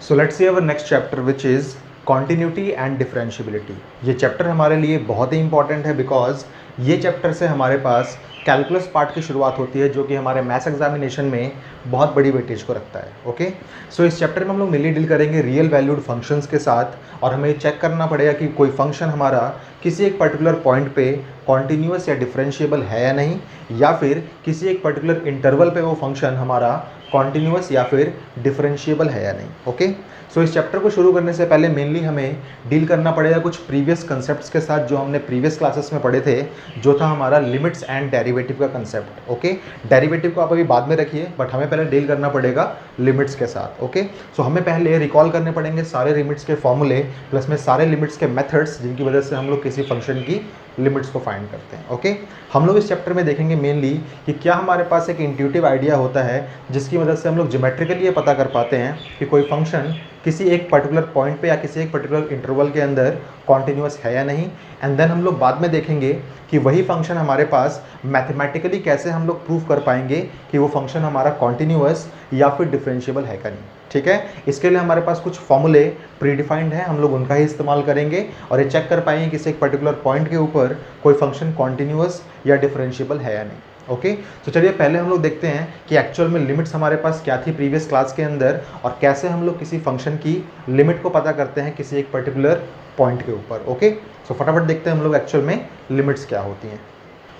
So let's see our next chapter which is continuity and differentiability. ये chapter हमारे लिए बहुत ही इंपॉर्टेंट है बिकॉज ये चैप्टर से हमारे पास कैलकुलस पार्ट की शुरुआत होती है जो कि हमारे मैथ्स एग्जामिनेशन में बहुत बड़ी वेटेज को रखता है। ओके, सो इस चैप्टर में हम लोग मेनली डील करेंगे रियल वैल्यूड फंक्शंस के साथ और हमें चेक करना पड़ेगा कि कोई फंक्शन हमारा किसी एक पर्टिकुलर पॉइंट पे कॉन्टिन्यूअस या डिफरेंशिएबल है या नहीं, या फिर किसी एक पर्टिकुलर इंटरवल पे वो फंक्शन हमारा कॉन्टिन्यूअस या फिर डिफरेंशिएबल है या नहीं। ओके, सो इस चैप्टर को शुरू करने से पहले मेनली हमें डील करना पड़ेगा कुछ प्रीवियस कंसेप्ट्स के साथ जो हमने प्रीवियस क्लासेस में पढ़े थे, जो था हमारा लिमिट्स एंड डेरिवेटिव का कंसेप्ट। ओके, डेरिवेटिव को आप अभी बाद में रखिए बट हमें पहले डील करना पड़ेगा लिमिट्स के साथ। ओके, सो हमें पहले रिकॉल करने पड़ेंगे सारे लिमिट्स के फॉर्मूले प्लस में सारे लिमिट्स के मेथड्स जिनकी वजह से हम लोग किसी फंक्शन की लिमिट्स को फाइंड करते हैं। ओके, हम लोग इस चैप्टर में देखेंगे मेनली कि क्या हमारे पास एक इंट्यूटिव आइडिया होता है जिसकी मदद से हम लोग ज्योमेट्रिकली ये पता कर पाते हैं कि कोई फंक्शन किसी एक पर्टिकुलर पॉइंट पे या किसी एक पर्टिकुलर इंटरवल के अंदर कॉन्टिन्यूअस है या नहीं। एंड देन हम लोग बाद में देखेंगे कि वही फंक्शन हमारे पास मैथमेटिकली कैसे हम लोग प्रूव कर पाएंगे कि वो फंक्शन हमारा कॉन्टिन्यूअस या फिर डिफरेंशिएबल है का नहीं। ठीक है, इसके लिए हमारे पास कुछ फॉर्मूले प्रीडिफाइंड हैं, हम लोग उनका ही इस्तेमाल करेंगे और ये चेक कर पाएंगे किसी एक पर्टिकुलर पॉइंट के ऊपर कोई फंक्शन कॉन्टिन्यूअस या डिफरेंशिएबल है या नहीं। ओके, तो चलिए पहले हम लोग देखते हैं कि एक्चुअल में लिमिट्स हमारे पास क्या थी प्रीवियस क्लास के अंदर और कैसे हम लोग किसी फंक्शन की लिमिट को पता करते हैं किसी एक पर्टिकुलर पॉइंट के ऊपर। ओके, सो फटाफट देखते हैं हम लोग एक्चुअल में लिमिट्स क्या होती हैं।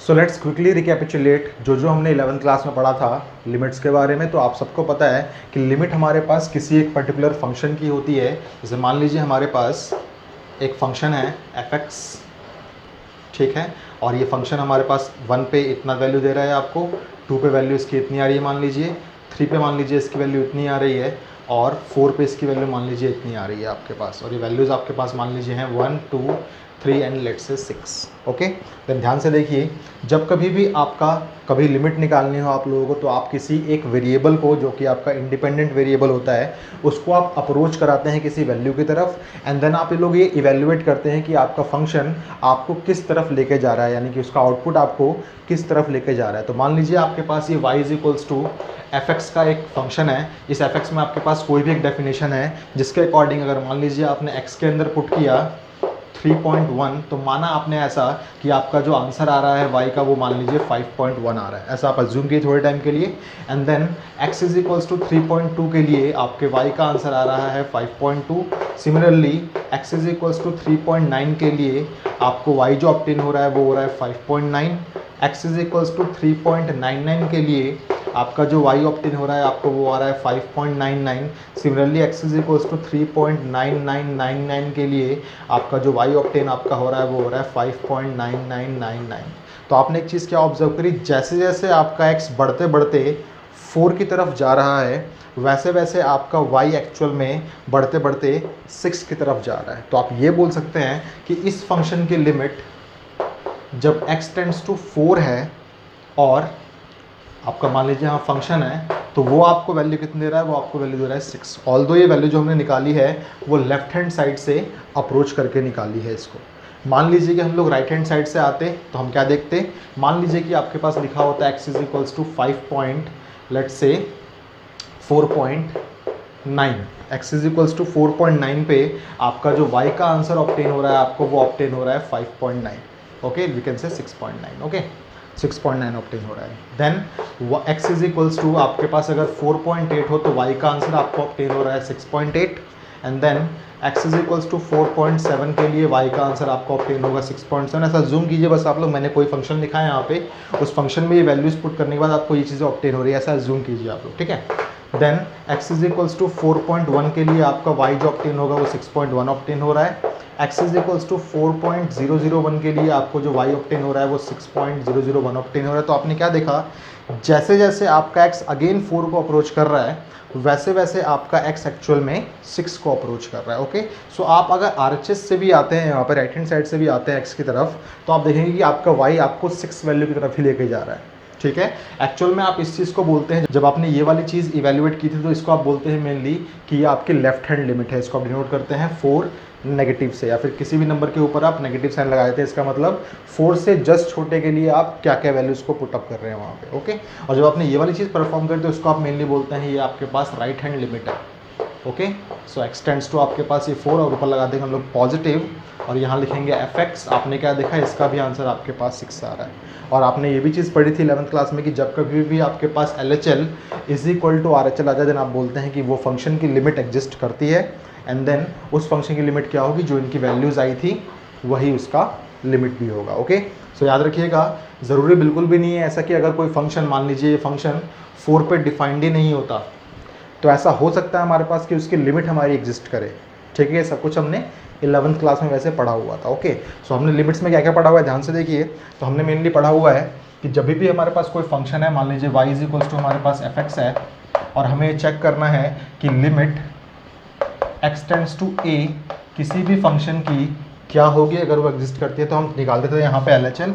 सो लेट्स क्विकली रिकैपिचुलेट जो हमने 11th क्लास में पढ़ा था लिमिट्स के बारे में। तो आप सबको पता है कि लिमिट हमारे पास किसी एक पर्टिकुलर फंक्शन की होती है। जैसे मान लीजिए हमारे पास एक फंक्शन है f(x), ठीक है, और ये फंक्शन हमारे पास 1 पे इतना वैल्यू दे रहा है आपको, 2 पे वैल्यू इसकी इतनी आ रही है मान लीजिए, 3 पे मान लीजिए इसकी वैल्यू इतनी आ रही है और 4 पे इसकी वैल्यू मान लीजिए इतनी आ रही है आपके पास। और ये वैल्यूज़ आपके पास मान लीजिए हैं 1, 2, 3 and let's say 6। Okay, then ध्यान से देखिए, जब कभी भी आपका कभी लिमिट निकालनी हो आप लोगों को तो आप किसी एक वेरिएबल को जो कि आपका इंडिपेंडेंट वेरिएबल होता है उसको आप अप्रोच कराते हैं किसी वैल्यू की तरफ एंड देन आप लोग ये इवेल्युएट करते हैं कि आपका फंक्शन आपको किस तरफ लेके जा रहा है, यानी कि उसका आउटपुट आपको किस तरफ लेके जा रहा है। तो मान लीजिए आपके पास ये y = f(x) का एक फंक्शन है। इस f(x) में आपके पास कोई भी एक डेफिनेशन है जिसके अकॉर्डिंग अगर मान लीजिए आपने x के अंदर पुट किया 3.1 तो माना आपने ऐसा कि आपका जो आंसर आ रहा है y का वो मान लीजिए 5.1 आ रहा है, ऐसा आप अज्यूम कीजिए थोड़े टाइम के लिए। एंड देन x = 3.2 के लिए आपके y का आंसर आ रहा है 5.2। सिमिलरली x = 3.9 के लिए आपको y जो ऑब्टेन हो रहा है वो हो रहा है 5.9। x = 3.99 के लिए आपका जो y ऑब्टेन हो रहा है आपको वो आ रहा है 5.99। सिमिलरली x = 3.9999 के लिए आपका जो y ऑब्टेन आपका हो रहा है वो हो रहा है 5.9999। तो आपने एक चीज़ क्या ऑब्जर्व करी, जैसे जैसे आपका x बढ़ते बढ़ते 4 की तरफ जा रहा है वैसे वैसे आपका y एक्चुअल में बढ़ते बढ़ते 6 की तरफ जा रहा है। तो आप ये बोल सकते हैं कि इस फंक्शन की लिमिट जब x टेंड्स टू 4 है और आपका मान लीजिए यहाँ फंक्शन है तो वो आपको वैल्यू कितनी दे रहा है, वो आपको वैल्यू दे रहा है 6। ऑल्दो ये वैल्यू जो हमने निकाली है वो लेफ्ट हैंड साइड से अप्रोच करके निकाली है इसको। मान लीजिए कि हम लोग राइट हैंड साइड से आते तो हम क्या देखते, मान लीजिए कि आपके पास लिखा होता है x = 4.9। x = 4.9 पे आपका जो y का आंसर ऑब्टेन हो रहा है आपको वो ऑब्टेन हो रहा है 5.9। Okay, we can say 6.9। Okay, 6.9 obtain हो रहा है। देन x = आपके पास अगर 4.8 हो तो y का आंसर आपको ऑब्टेन हो रहा है 6.8। एंड देन x = 4.7 के लिए y का आंसर आपको ऑब्टेन होगा 6.7। ऐसा जूम कीजिए बस आप लोग, मैंने कोई फंक्शन लिखा है यहाँ पे, उस फंक्शन में ये वैल्यूज पुट करने के बाद आपको ये चीज़ें ऑब्टेन हो रही है, ऐसा जूम कीजिए आप लोग, ठीक है। देन x = 4.1 के लिए आपका y जो ऑब्टेन होगा वो 6.1 ऑब्टेन हो रहा है। x = 4.001 के लिए आपको जो y ऑब्टेन हो रहा है वो 6.001 ऑब्टेन हो रहा है। तो आपने क्या देखा, जैसे जैसे आपका x अगेन 4 को अप्रोच कर रहा है वैसे वैसे आपका x एक्चुअल में 6 को अप्रोच कर रहा है। ओके, सो आप अगर RHS से भी आते हैं यहाँ पर राइट हैंड साइड से भी आते हैं x की तरफ तो आप देखेंगे कि आपका y आपको 6 वैल्यू की तरफ ही लेके जा रहा है। ठीक है, एक्चुअल में आप इस चीज़ को बोलते हैं, जब आपने ये वाली चीज़ इवेल्युएट की थी तो इसको आप बोलते हैं मेनली कि ये आपकी लेफ्ट हैंड लिमिट है। इसको आप डिनोट करते हैं 4 नेगेटिव से, या फिर किसी भी नंबर के ऊपर आप नेगेटिव साइन लगा देते हैं, इसका मतलब 4 से जस्ट छोटे के लिए आप क्या क्या वैल्यूज़ को पुटअप कर रहे हैं वहाँ पे। ओके, और जब आपने ये वाली चीज़ परफॉर्म करी तो इसको आप मेनली बोलते हैं ये आपके पास राइट हैंड लिमिट है। ओके। सो एक्सटेंड्स टू आपके पास ये 4 और ऊपर लगा देंगे हम लोग पॉजिटिव और यहाँ लिखेंगे fx। आपने क्या देखा, इसका भी आंसर आपके पास 6 आ रहा है। और आपने ये भी चीज़ पढ़ी थी 11th क्लास में कि जब कभी भी आपके पास LHL is equal to RHL आ जाए देन आप बोलते हैं कि वो फंक्शन की लिमिट एग्जिस्ट करती है, एंड देन उस फंक्शन की लिमिट क्या होगी, जो इनकी वैल्यूज़ आई थी वही उसका लिमिट भी होगा। ओके। सो याद रखिएगा, ज़रूरी बिल्कुल भी नहीं है ऐसा कि अगर कोई फंक्शन, मान लीजिए ये फंक्शन 4 पे डिफाइंड ही नहीं होता, तो ऐसा हो सकता है हमारे पास कि उसकी लिमिट हमारी एग्जिस्ट करे। ठीक है, सब कुछ हमने 11th क्लास में वैसे पढ़ा हुआ था। ओके। सो हमने लिमिट्स में क्या क्या पढ़ा हुआ है ध्यान से देखिए। तो हमने मेनली पढ़ा हुआ है कि जब भी हमारे पास कोई फंक्शन है, मान लीजिए y इज इक्वल्स टू हमारे पास fx है, और हमें चेक करना है कि limit x tends to a किसी भी फंक्शन की क्या होगी अगर वो एग्जिस्ट करती है, तो हम निकाल देते हैं यहाँ पे LHL।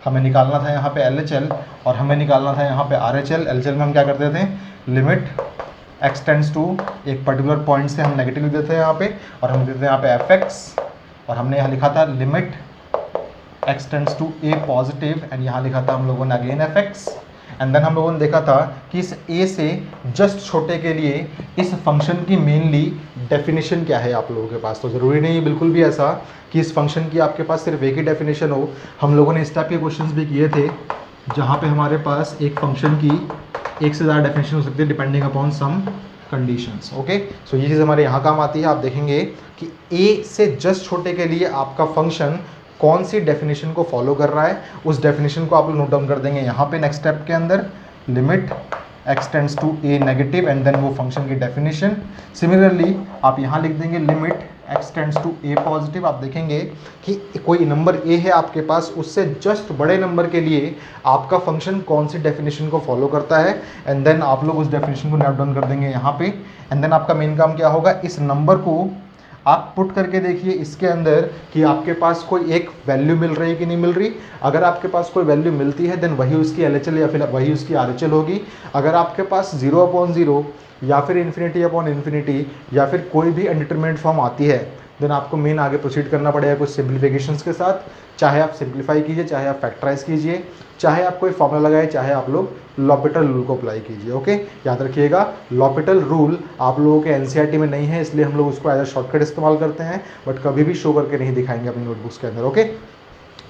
हमें निकालना था यहाँ पे LHL और हमें निकालना था यहाँ पे RHL। LHL में हम क्या करते थे, लिमिट x टेंड्स टू एक पर्टिकुलर पॉइंट से हम नेगेटिव लिख देते हैं यहाँ पे, और हम देते हैं यहाँ पे fx, और हमने यहाँ लिखा था limit x tends to a positive, and यहाँ लिखा था हम लोगों ने अगेन fx। एंड देन हम लोगों ने देखा था कि इस a से जस्ट छोटे के लिए इस फंक्शन की मेनली डेफिनेशन क्या है आप लोगों के पास। तो ज़रूरी नहीं है बिल्कुल भी ऐसा कि इस फंक्शन की आपके पास सिर्फ एक ही डेफिनेशन हो। हम लोगों ने इस टाइप के क्वेश्चंस भी किए थे जहाँ पे हमारे पास एक फंक्शन की एक से ज़्यादा डेफिनेशन हो सकती है depending upon some conditions. Okay. So ये चीज़ हमारे यहाँ काम आती है। आप देखेंगे कि a से जस्ट छोटे के लिए आपका फंक्शन कौन सी डेफिनेशन को फॉलो कर रहा है, उस डेफिनेशन को आप लोग नोट डाउन कर देंगे यहाँ पे नेक्स्ट स्टेप के अंदर, limit x tends to a negative, and then वो फंक्शन की डेफिनेशन। सिमिलरली आप यहाँ लिख देंगे limit x tends to a positive. आप देखेंगे कि कोई नंबर a है आपके पास, उससे जस्ट बड़े नंबर के लिए आपका फंक्शन कौन सी डेफिनेशन को फॉलो करता है, एंड देन आप लोग उस डेफिनेशन को नोट डाउन कर देंगे यहाँ पे। एंड देन आपका मेन काम क्या होगा, इस नंबर को आप पुट करके देखिए इसके अंदर कि आपके पास कोई एक वैल्यू मिल रही है कि नहीं मिल रही। अगर आपके पास कोई वैल्यू मिलती है देन वही उसकी LHL या फिर वही उसकी RHL होगी। अगर आपके पास 0/0 या फिर इन्फिनिटी या फिर कोई भी अनडिटरमिनेट फॉर्म आती है, देन आपको मेन आगे प्रोसीड करना पड़ेगा कुछ सिंप्लीफिकेशंस के साथ। चाहे आप सिंप्लीफाई कीजिए, चाहे आप फैक्टराइज कीजिए, चाहे आप कोई फॉर्मूला लगाए, चाहे आप लोग लॉपिटल रूल को अप्लाई कीजिए। ओके। याद रखिएगा, लॉपिटल रूल आप लोगों के NCERT में नहीं है, इसलिए हम लोग उसको एज अ शॉर्टकट इस्तेमाल करते हैं, बट कभी भी शो करके नहीं दिखाएंगे अपनी नोटबुक्स के अंदर। ओके।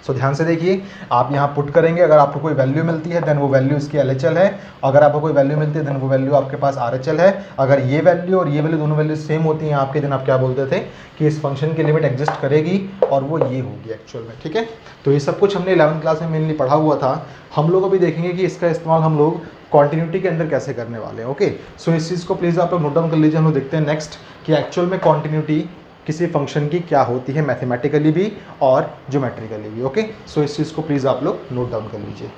सो ध्यान से देखिए, आप यहाँ पुट करेंगे, अगर आपको कोई वैल्यू मिलती है देन वो वैल्यू इसकी LHL है, अगर आपको कोई वैल्यू मिलती है देन वो वैल्यू आपके पास RHL है। अगर ये वैल्यू और ये वैल्यू दोनों वैल्यू सेम होती हैं आपके, दिन आप क्या बोलते थे कि इस फंक्शन की लिमिट एग्जिस्ट करेगी और वो ये होगी एक्चुअल में। ठीक है, तो ये सब कुछ हमने 11th क्लास में मेनली पढ़ा हुआ था। हम लोग अभी देखेंगे कि इसका इस्तेमाल हम लोग कॉन्टिन्यूटी के अंदर कैसे करने वाले हैं। ओके। सो इस चीज़ को प्लीज़ आप लोग नोट डाउन कर लीजिए। हम लोग देखते हैं नेक्स्ट कि एक्चुअल में कॉन्टिन्यूटी किसी फंक्शन की क्या होती है, मैथमेटिकली भी और ज्योमेट्रिकली भी। ओके। सो इस चीज़ को प्लीज़ आप लोग नोट डाउन कर लीजिए।